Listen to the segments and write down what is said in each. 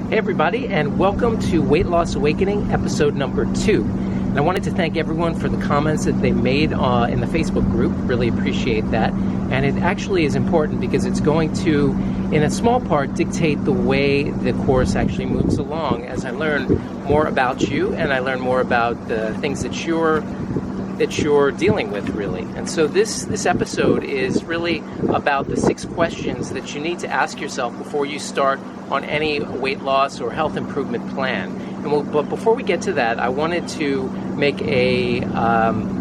Hey everybody, and welcome to Weight Loss Awakening, episode number 2. And I wanted to thank everyone for the comments that they made in the Facebook group. Really appreciate that. And it actually is important because it's going to, in a small part, dictate the way the course actually moves along as I learn more about you and I learn more about the things that you're dealing with, really. And so this episode is really about the 6 questions that you need to ask yourself before you start on any weight loss or health improvement plan. But before we get to that, I wanted to make a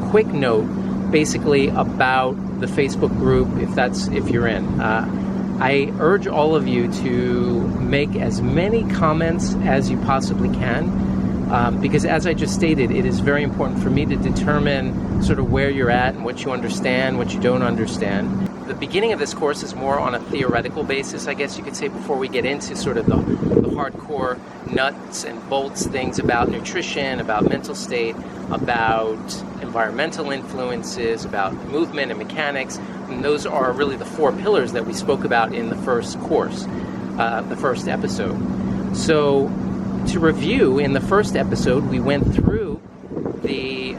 quick note basically about the Facebook group if you're in. I urge all of you to make as many comments as you possibly can. Because as I just stated, it is very important for me to determine sort of where you're at and what you understand, what you don't understand. The beginning of this course is more on a theoretical basis, I guess you could say, before we get into sort of the hardcore nuts and bolts things about nutrition, about mental state, about environmental influences, about movement and mechanics. And those are really the 4 pillars that we spoke about in the first course, the first episode. So, to review, in the first episode, we went through the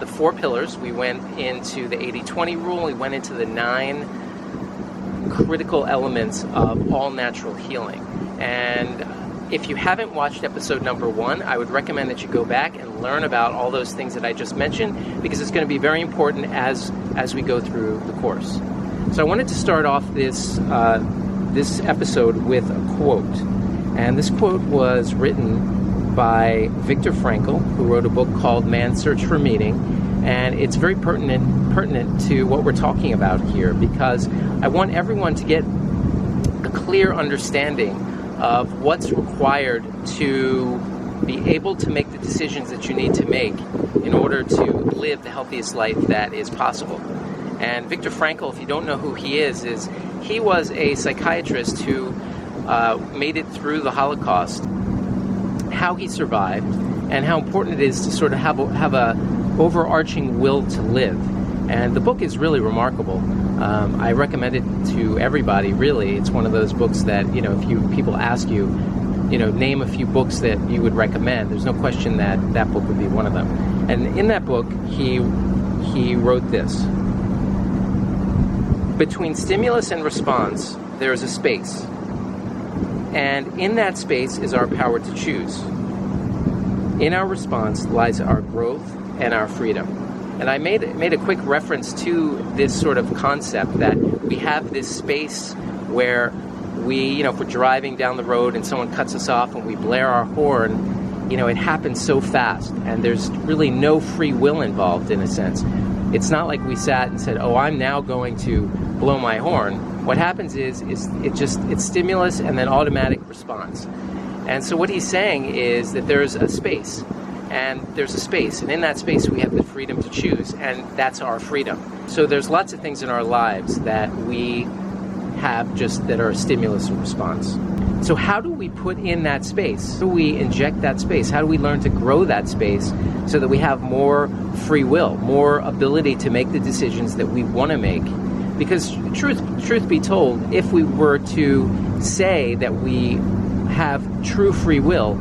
4 pillars. We went into the 80-20 rule. We went into the 9 critical elements of all natural healing. And if you haven't watched episode number 1, I would recommend that you go back and learn about all those things that I just mentioned, because it's going to be very important as we go through the course. So I wanted to start off this episode with a quote. And this quote was written by Viktor Frankl, who wrote a book called Man's Search for Meaning. And it's very pertinent to what we're talking about here, because I want everyone to get a clear understanding of what's required to be able to make the decisions that you need to make in order to live the healthiest life that is possible. And Viktor Frankl, if you don't know who he is he was a psychiatrist who made it through the Holocaust, how he survived, and how important it is to sort of have a overarching will to live. And the book is really remarkable. I recommend it to everybody, really. It's one of those books that, if people ask you, name a few books that you would recommend, there's no question that book would be one of them. And in that book, he wrote this: between stimulus and response, there is a space. And in that space is our power to choose. In our response lies our growth and our freedom. And I made a quick reference to this sort of concept that we have this space where we, if we're driving down the road and someone cuts us off and we blare our horn, it happens so fast, and there's really no free will involved, in a sense. It's not like we sat and said, oh, I'm now going to blow my horn. What happens is it's stimulus and then automatic response. And so what he's saying is that there's a space, and in that space we have the freedom to choose, and that's our freedom. So there's lots of things in our lives that we have just that are a stimulus and response. So how do we put in that space? How do we inject that space? How do we learn to grow that space so that we have more free will, more ability to make the decisions that we want to make? Because truth be told, if we were to say that we have true free will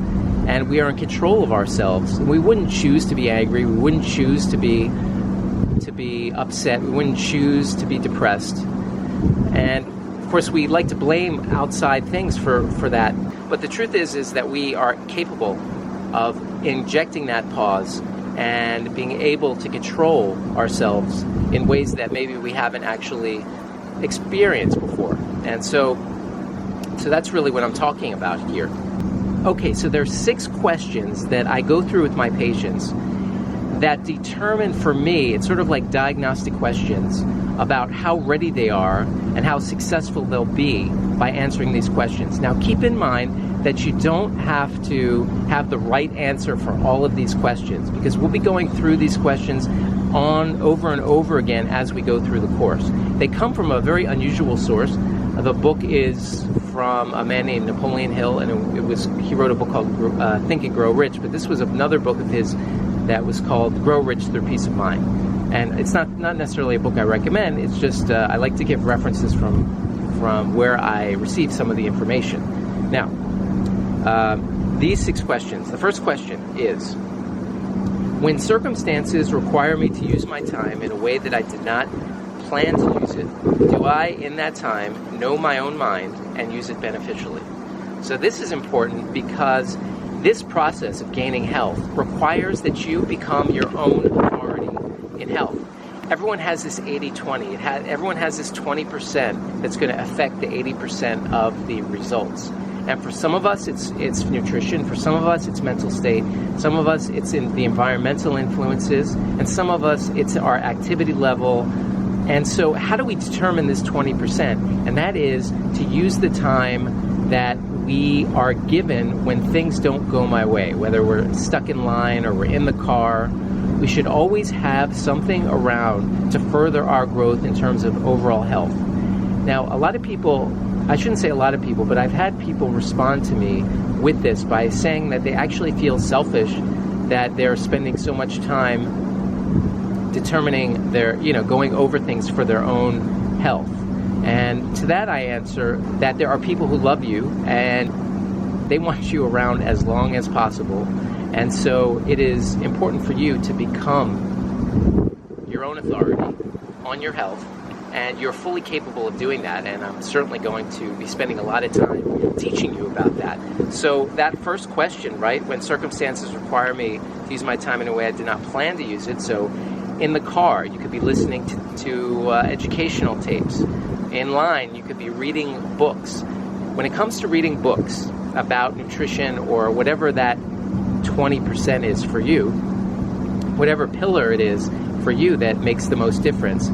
and we are in control of ourselves, we wouldn't choose to be angry, we wouldn't choose to be upset, we wouldn't choose to be depressed. And of course, we like to blame outside things for that. But the truth is that we are capable of injecting that pause and being able to control ourselves in ways that maybe we haven't actually experienced before. And so that's really what I'm talking about here. Okay, so there's 6 questions that I go through with my patients that determine for me, it's sort of like diagnostic questions about how ready they are and how successful they'll be by answering these questions. Now, keep in mind that you don't have to have the right answer for all of these questions, because we'll be going through these questions over and over again as we go through the course. They come from a very unusual source. The book is from a man named Napoleon Hill, and he wrote a book called Think and Grow Rich, but this was another book of his that was called Grow Rich Through Peace of Mind. And it's not necessarily a book I recommend, it's just I like to give references from where I received some of the information. Now, These 6 questions. The first question is, when circumstances require me to use my time in a way that I did not plan to use it, do I, in that time, know my own mind and use it beneficially? So this is important because this process of gaining health requires that you become your own authority in health. Everyone has this 80-20. Everyone has this 20% that's going to affect the 80% of the results. And for some of us, it's nutrition. For some of us, it's mental state. Some of us, it's in the environmental influences. And some of us, it's our activity level. And so how do we determine this 20%? And that is to use the time that we are given when things don't go my way, whether we're stuck in line or we're in the car. We should always have something around to further our growth in terms of overall health. Now, a lot of people, I shouldn't say a lot of people, but I've had people respond to me with this by saying that they actually feel selfish that they're spending so much time determining going over things for their own health. And to that I answer that there are people who love you and they want you around as long as possible. And so it is important for you to become your own authority on your health, and you're fully capable of doing that, and I'm certainly going to be spending a lot of time teaching you about that. So that first question, right, when circumstances require me to use my time in a way I did not plan to use it, so in the car, you could be listening to educational tapes. In line, you could be reading books. When it comes to reading books about nutrition or whatever that 20% is for you, whatever pillar it is for you that makes the most difference,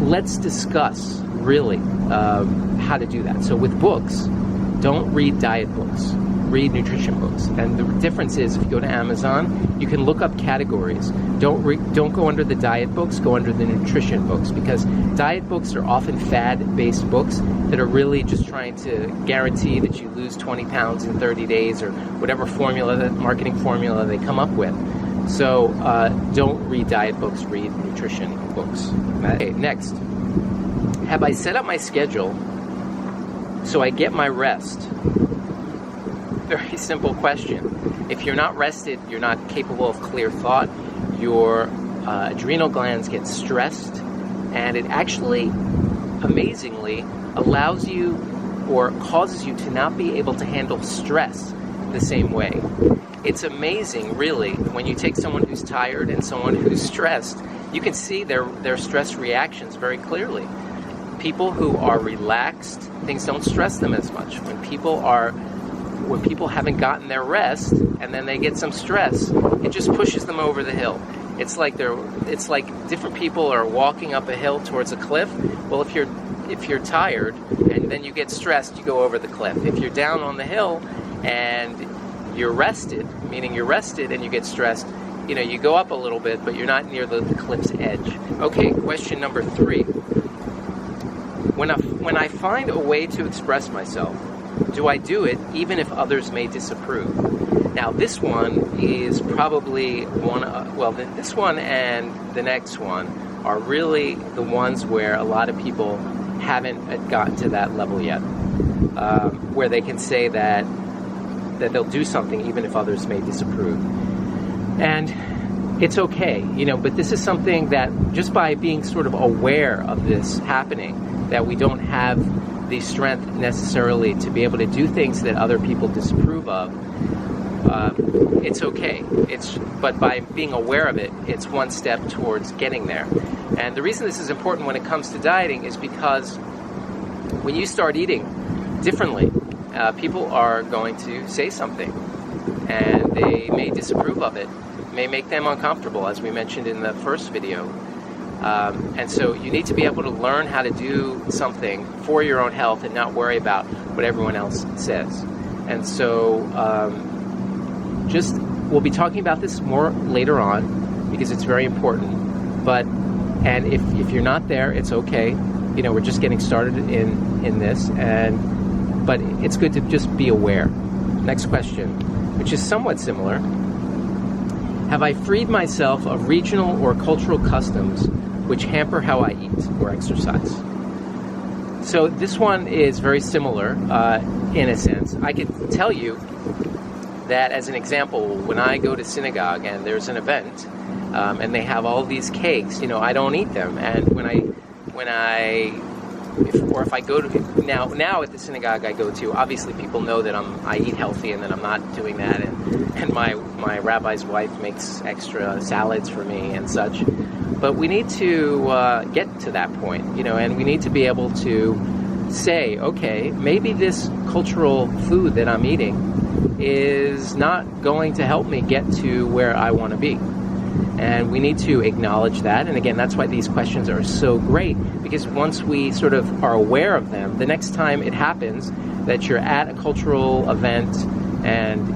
let's discuss really how to do that. So with books, don't read diet books, read nutrition books. And the difference is if you go to Amazon, you can look up categories. Don't go under the diet books, go under the nutrition books, because diet books are often fad-based books that are really just trying to guarantee that you lose 20 pounds in 30 days or whatever marketing formula they come up with. So don't read diet books, read nutrition books. Okay, next. Have I set up my schedule so I get my rest? Very simple question. If you're not rested, you're not capable of clear thought. Your adrenal glands get stressed, and it actually, amazingly, allows you or causes you to not be able to handle stress the same way. It's amazing, really, when you take someone who's tired and someone who's stressed, you can see their stress reactions very clearly. People who are relaxed, things don't stress them as much. When people haven't gotten their rest and then they get some stress, it just pushes them over the hill. It's like different people are walking up a hill towards a cliff. Well, if you're tired and then you get stressed, you go over the cliff. If you're down on the hill and you're rested, meaning you're rested and you get stressed, you go up a little bit, but you're not near the cliff's edge. Okay, question number 3. When I find a way to express myself, do I do it even if others may disapprove? Now, this one is probably this one and the next one are really the ones where a lot of people haven't gotten to that level yet, where they can say that they'll do something even if others may disapprove. And it's okay, but this is something that just by being sort of aware of this happening, that we don't have the strength necessarily to be able to do things that other people disapprove of, it's okay. But by being aware of it, it's one step towards getting there. And the reason this is important when it comes to dieting is because when you start eating differently, people are going to say something, and they may disapprove of it. It may make them uncomfortable, as we mentioned in the first video. And so you need to be able to learn how to do something for your own health and not worry about what everyone else says. And so we'll be talking about this more later on because it's very important. And if you're not there, it's okay. We're just getting started in this, but it's good to just be aware. Next question, which is somewhat similar. Have I freed myself of regional or cultural customs which hamper how I eat or exercise? So this one is very similar in a sense. I can tell you that as an example, when I go to synagogue and there's an event and they have all these cakes, I don't eat them. And if I go to now at the synagogue I go to, obviously people know that I eat healthy and that I'm not doing that, and my rabbi's wife makes extra salads for me and such. But we need to get to that point, and we need to be able to say, okay, maybe this cultural food that I'm eating is not going to help me get to where I want to be. And we need to acknowledge that. And again, that's why these questions are so great, because once we sort of are aware of them, the next time it happens that you're at a cultural event and,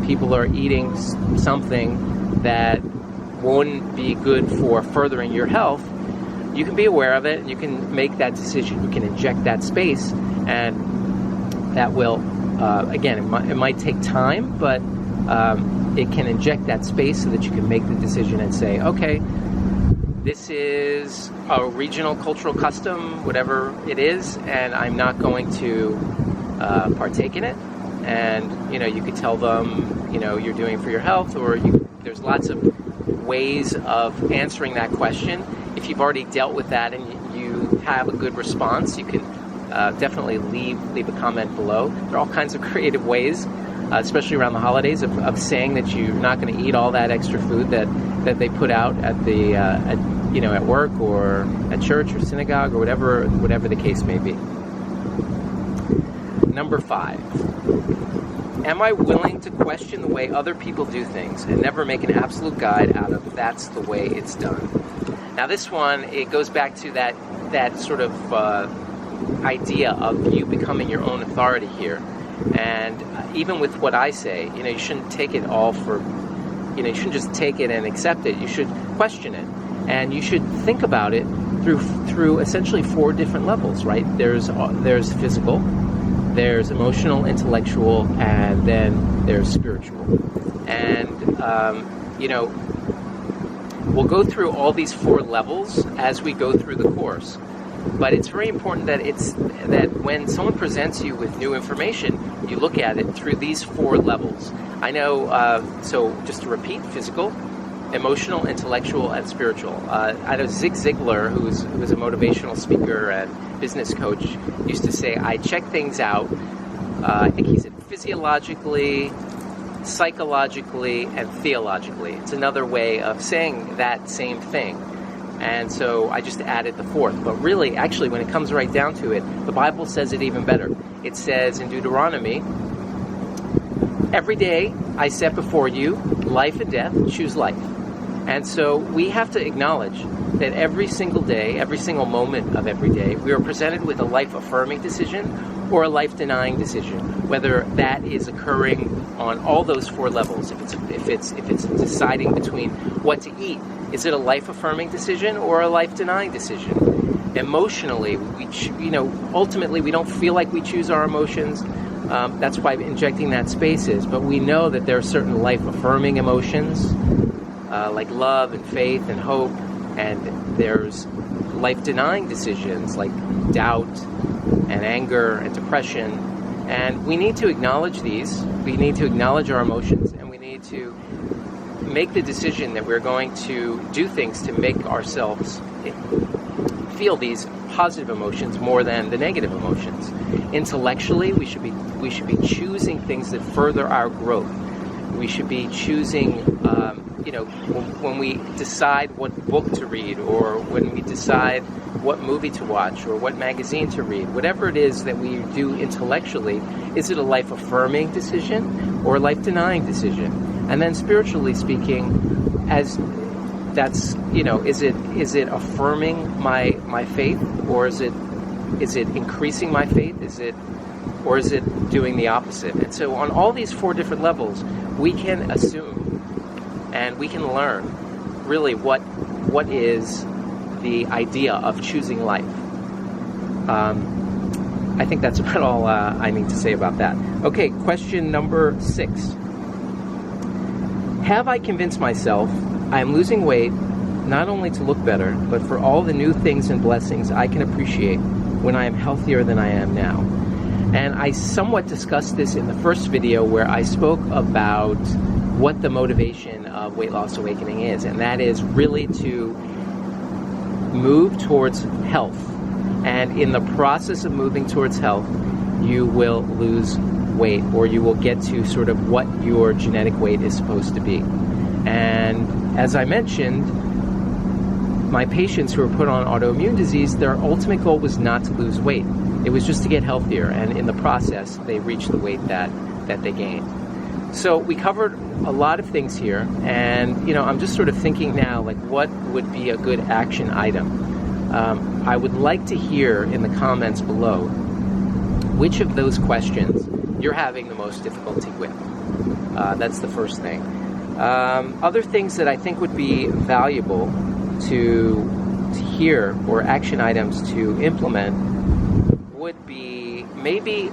people are eating something that won't be good for furthering your health, you can be aware of it and you can make that decision. You can inject that space, and that will, again, it might take time, but it can inject that space so that you can make the decision and say, okay, this is a regional cultural custom, whatever it is, and I'm not going to partake in it. And, you could tell them, you're doing it for your health, or there's lots of ways of answering that question. If you've already dealt with that and you have a good response, you can definitely leave a comment below. There are all kinds of creative ways, especially around the holidays, of saying that you're not going to eat all that extra food that they put out at the at work or at church or synagogue or whatever the case may be. Number 5. Am I willing to question the way other people do things and never make an absolute guide out of that's the way it's done? Now this one, it goes back to that sort of idea of you becoming your own authority here. And even with what I say, you shouldn't take it all for, you shouldn't just take it and accept it. You should question it. And you should think about it through essentially 4 different levels, right? There's physical, there's emotional, intellectual, and then there's spiritual. And, we'll go through all these 4 levels as we go through the course. But it's very important that when someone presents you with new information, you look at it through these 4 levels. I know, so just to repeat, physical, emotional, intellectual, and spiritual. I know Zig Ziglar, who's a motivational speaker and business coach, used to say, I check things out, I think he said physiologically, psychologically, and theologically. It's another way of saying that same thing. And so I just added the 4th. But really, actually, when it comes right down to it, the Bible says it even better. It says in Deuteronomy, every day I set before you life and death, choose life. And so we have to acknowledge that every single day, every single moment of every day, we are presented with a life-affirming decision or a life-denying decision, whether that is occurring on all those 4 levels. If it's deciding between what to eat, is it a life-affirming decision or a life-denying decision? Emotionally, ultimately we don't feel like we choose our emotions. That's why injecting that space is. But we know that there are certain life-affirming emotions, like love and faith and hope, and there's life-denying decisions like doubt and anger and depression. And we need to acknowledge these. We need to acknowledge our emotions, and we need to make the decision that we're going to do things to make ourselves feel these positive emotions more than the negative emotions. Intellectually, we should be choosing things that further our growth. We should be choosing, when we decide what book to read, or when we decide what movie to watch, or what magazine to read, whatever it is that we do intellectually, is it a life-affirming decision or a life-denying decision? And then spiritually speaking, is it affirming my faith, or is it increasing my faith? Or is it doing the opposite? And so on all these 4 different levels, we can assume and we can learn really what is the idea of choosing life. I think that's about all I need to say about that. Okay, question number 6. Have I convinced myself I am losing weight not only to look better, but for all the new things and blessings I can appreciate when I am healthier than I am now. And I somewhat discussed this in the first video where I spoke about what the motivation of Weight Loss Awakening is, and that is really to move towards health. And in the process of moving towards health, you will lose weight, or you will get to sort of what your genetic weight is supposed to be. And as I mentioned, my patients who were put on autoimmune disease, their ultimate goal was not to lose weight. It was just to get healthier, and in the process, they reached the weight that they gained. So we covered a lot of things here, and I'm just sort of thinking now, like, what would be a good action item? I would like to hear in the comments below which of those questions you're having the most difficulty with. That's the first thing. Other things that I think would be valuable to hear, or action items to implement, would be maybe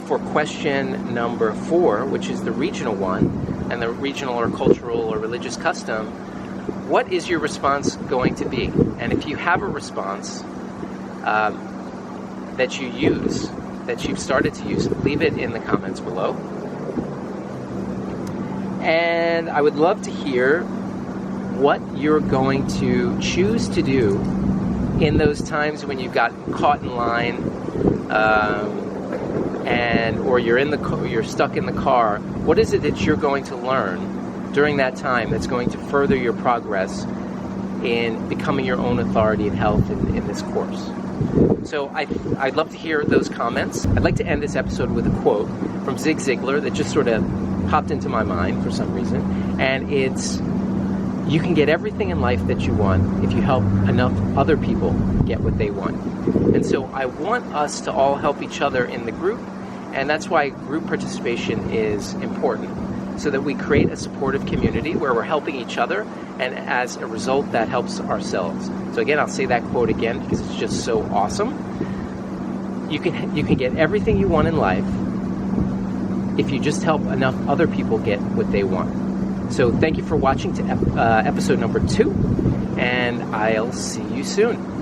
for question number 4, which is the regional one, and the regional or cultural or religious custom. What is your response going to be? And if you have a response that you use, that you've started to use, leave it in the comments below. And I would love to hear what you're going to choose to do in those times when you've gotten caught in line, or you're stuck in the car. What is it that you're going to learn during that time that's going to further your progress in becoming your own authority in health in this course? So I'd love to hear those comments. I'd like to end this episode with a quote from Zig Ziglar that just sort of popped into my mind for some reason, and it's, you can get everything in life that you want if you help enough other people get what they want. And so I want us to all help each other in the group, and that's why group participation is important, so that we create a supportive community where we're helping each other, and as a result, that helps ourselves. So again, I'll say that quote again because it's just so awesome. You can get everything you want in life if you just help enough other people get what they want. So thank you for watching to episode number 2, and I'll see you soon.